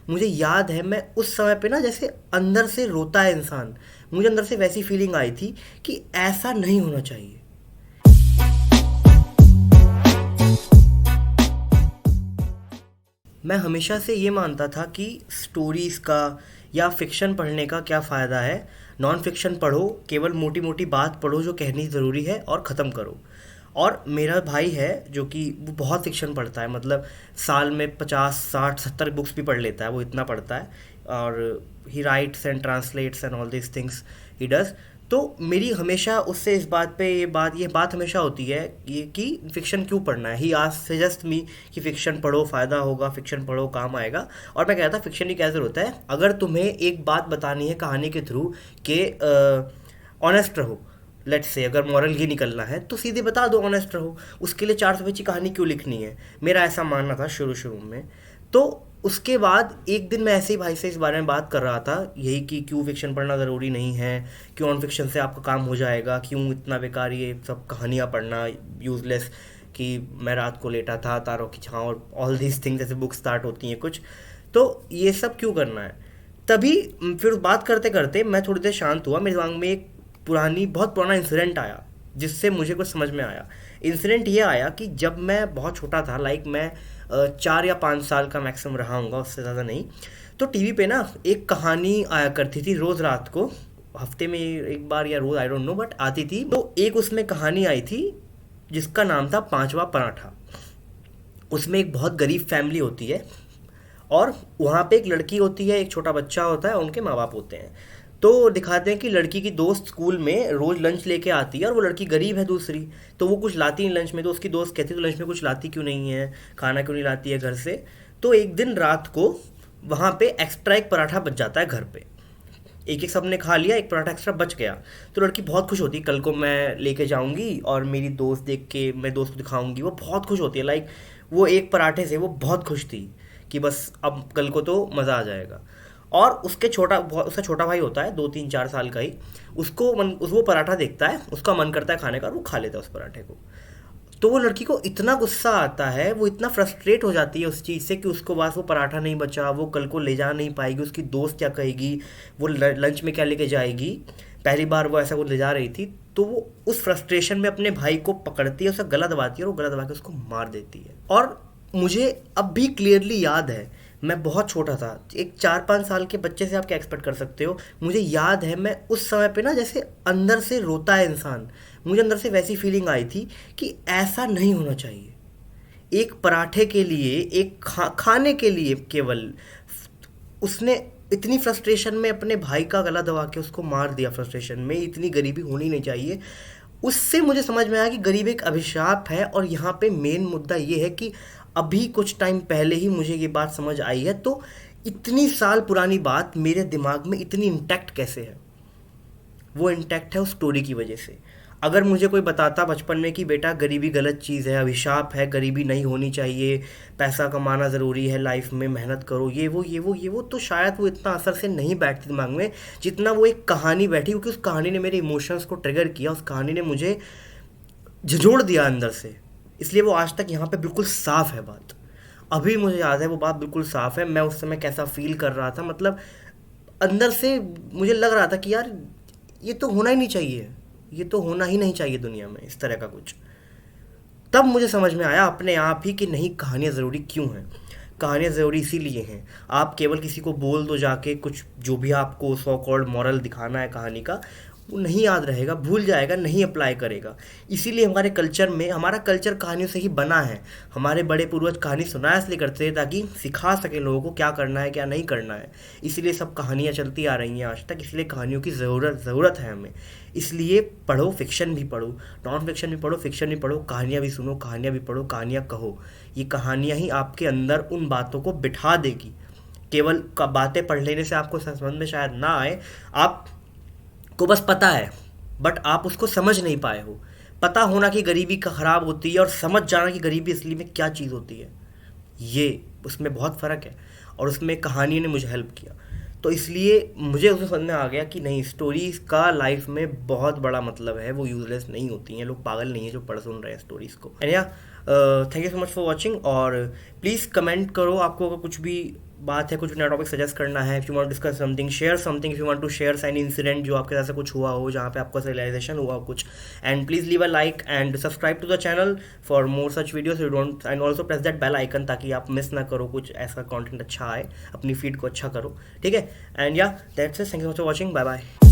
मुझे याद है मैं उस समय पे ना जैसे अंदर से रोता है इंसान, मुझे अंदर से वैसी फीलिंग आई थी कि ऐसा नहीं होना चाहिए। मैं हमेशा से ये मानता था कि स्टोरीज़ का या फिक्शन पढ़ने का क्या फ़ायदा है। नॉन फिक्शन पढ़ो, केवल मोटी मोटी बात पढ़ो जो कहनी ज़रूरी है और ख़त्म करो। और मेरा भाई है जो कि वो बहुत फिक्शन पढ़ता है, मतलब साल में 50 60 70 बुक्स भी पढ़ लेता है, वो इतना पढ़ता है। और ही rights and translates and all this things he does. तो मेरी हमेशा उससे इस बात पे ये बात हमेशा होती है ये कि फ़िक्शन क्यों पढ़ना है। ही आज सजेस्ट मी कि फ़िक्शन पढ़ो, फ़ायदा होगा, फ़िक्शन पढ़ो, काम आएगा। और मैं कहता फ़िक्शन ही क्या ज़रूरत होता है, अगर तुम्हें एक बात बतानी है कहानी के थ्रू कि ऑनेस्ट रहो। लेट्स से अगर मॉरल ही निकलना है तो सीधे बता दो, ऑनेस्ट रहो। उसके लिए 400 पेज की कहानी क्यों लिखनी है, मेरा ऐसा मानना था शुरू शुरू में। तो उसके बाद एक दिन मैं ऐसे ही भाई से इस बारे में बात कर रहा था, यही कि क्यों फिक्शन पढ़ना ज़रूरी नहीं है, क्यों नॉन फिक्शन से आपका काम हो जाएगा, क्यों इतना बेकार ये सब कहानियाँ पढ़ना, यूज़लेस। कि मैं रात को लेटा था, तारों की छाँव और ऑल दीज थिंग्स जैसे बुक स्टार्ट होती हैं कुछ, तो ये सब क्यों करना है। तभी फिर बात करते करते मैं थोड़ी देर शांत हुआ, मेरे दिमाग में एक बहुत पुराना इंसिडेंट आया जिससे मुझे कुछ समझ में आया। इंसिडेंट ये आया कि जब मैं बहुत छोटा था, लाइक मैं 4 या 5 साल का मैक्सिमम रहा हूँगा, उससे ज़्यादा नहीं। तो टीवी पे ना एक कहानी आया करती थी रोज़ रात को, हफ्ते में एक बार या रोज़, आई डोंट नो, बट आती थी। तो एक उसमें कहानी आई थी जिसका नाम था पांचवा पराठा। उसमें एक बहुत गरीब फैमिली होती है और वहाँ पे एक लड़की होती है, एक छोटा बच्चा होता है और उनके माँ बाप होते हैं। तो दिखाते हैं कि लड़की की दोस्त स्कूल में रोज लंच लेके आती है और वो लड़की गरीब है दूसरी, तो वो कुछ लाती नहीं लंच में। तो उसकी दोस्त कहती है तो लंच में कुछ लाती क्यों नहीं है, खाना क्यों नहीं लाती है घर से। तो एक दिन रात को वहाँ पे एक्स्ट्रा एक पराठा बच जाता है घर पे। एक एक सबने खा लिया, एक पराठा एक्स्ट्रा बच गया। तो लड़की बहुत खुश होती है, कल को मैं लेके जाऊंगी और मेरी दोस्त देख के मैं दोस्त को दिखाऊंगी, वो बहुत खुश होती है। लाइक वो एक पराठे से वो बहुत खुश थी कि बस अब कल को तो मज़ा आ जाएगा। और उसका छोटा भाई होता है 2 3 4 साल का ही, वो पराठा देखता है, उसका मन करता है खाने का और वो खा लेता है उस पराठे को। तो वो लड़की को इतना गुस्सा आता है, वो इतना फ्रस्ट्रेट हो जाती है उस चीज़ से कि उसको पास वो पराठा नहीं बचा, वो कल को ले जा नहीं पाएगी, उसकी दोस्त क्या कहेगी, वो लंच में क्या लेके जाएगी। पहली बार वो ऐसा वो ले जा रही थी। तो वो उस फ्रस्ट्रेशन में अपने भाई को पकड़ती है, उसे गला दबाती है और वो गला दबा के उसको मार देती है। और मुझे अब भी क्लियरली याद है, मैं बहुत छोटा था, एक 4 5 साल के बच्चे से आप क्या एक्सपेक्ट कर सकते हो। मुझे याद है मैं उस समय पे ना जैसे अंदर से रोता है इंसान, मुझे अंदर से वैसी फीलिंग आई थी कि ऐसा नहीं होना चाहिए। एक पराठे के लिए, एक खाने के लिए केवल उसने इतनी फ्रस्ट्रेशन में अपने भाई का गला दबा के उसको मार दिया। फ्रस्ट्रेशन में इतनी गरीबी होनी नहीं चाहिए। उससे मुझे समझ में आया कि गरीबी एक अभिशाप है। और यहाँ पे मेन मुद्दा ये है कि अभी कुछ टाइम पहले ही मुझे ये बात समझ आई है, तो इतनी साल पुरानी बात मेरे दिमाग में इतनी इंटैक्ट कैसे है। वो इंटैक्ट है उस स्टोरी की वजह से। अगर मुझे कोई बताता बचपन में कि बेटा गरीबी गलत चीज़ है, अभिशाप है, गरीबी नहीं होनी चाहिए, पैसा कमाना ज़रूरी है लाइफ में, मेहनत करो, ये वो, तो शायद वो इतना असर से नहीं बैठती दिमाग में जितना वो एक कहानी बैठी। क्योंकि उस कहानी ने मेरे इमोशंस को ट्रिगर किया, उस कहानी ने मुझे झंझोड़ दिया अंदर से। इसलिए वो आज तक यहाँ पे बिल्कुल साफ़ है बात। अभी मुझे याद है वो बात बिल्कुल साफ़ है, मैं उस समय कैसा फील कर रहा था। मतलब अंदर से मुझे लग रहा था कि यार ये तो होना ही नहीं चाहिए, ये तो होना ही नहीं चाहिए दुनिया में इस तरह का कुछ। तब मुझे समझ में आया अपने आप ही कि नहीं, कहानियाँ ज़रूरी क्यों हैं। कहानियाँ ज़रूरी इसीलिए हैं, आप केवल किसी को बोल दो जाके कुछ, जो भी आपको सो कॉल्ड मॉरल दिखाना है कहानी का, वो नहीं याद रहेगा, भूल जाएगा, नहीं अप्लाई करेगा। इसीलिए हमारे कल्चर में, हमारा कल्चर कहानियों से ही बना है। हमारे बड़े पूर्वज कहानी सुनाया इसलिए करते थे ताकि सिखा सके लोगों को क्या करना है क्या नहीं करना है। इसीलिए सब कहानियाँ चलती आ रही हैं आज तक। इसलिए कहानियों की ज़रूरत है हमें। इसलिए पढ़ो, फिक्शन भी पढ़ो, नॉन फिक्शन भी पढ़ो, फिक्शन भी पढ़ो, कहानियाँ भी सुनो, कहानियाँ भी पढ़ो, कहानियाँ कहो। ये कहानियाँ ही आपके अंदर उन बातों को बिठा देगी। केवल बातें पढ़ लेने से आपको समझ में शायद ना आए, आप को बस पता है बट आप उसको समझ नहीं पाए हो। पता होना कि गरीबी का ख़राब होती है और समझ जाना कि गरीबी असली में क्या चीज़ होती है, ये उसमें बहुत फ़र्क है। और उसमें कहानी ने मुझे हेल्प किया। तो इसलिए मुझे उसमें समझ में आ गया कि नहीं, स्टोरीज़ का लाइफ में बहुत बड़ा मतलब है, वो यूज़लेस नहीं होती हैं। लोग पागल नहीं है जो पढ़ सुन रहे हैं स्टोरीज़ को। एंड या thank you so much for watching. और प्लीज़ कमेंट करो आपको अगर कुछ भी बात है, कुछ नया टॉपिक सजेस्ट करना है, if you want to discuss something, share something, if you want to share any incident जो आपके साथ से कुछ हुआ हो, जहाँ पे आपको रियलाइजेशन हुआ हो कुछ, and please leave a like and subscribe to the channel for more such videos you don't, and also press that bell icon ताकि आप मिस ना करो, कुछ ऐसा कंटेंट अच्छा आए, अपनी फीड को अच्छा करो, ठीक है। एंड या that's it, thank you for watching, bye bye.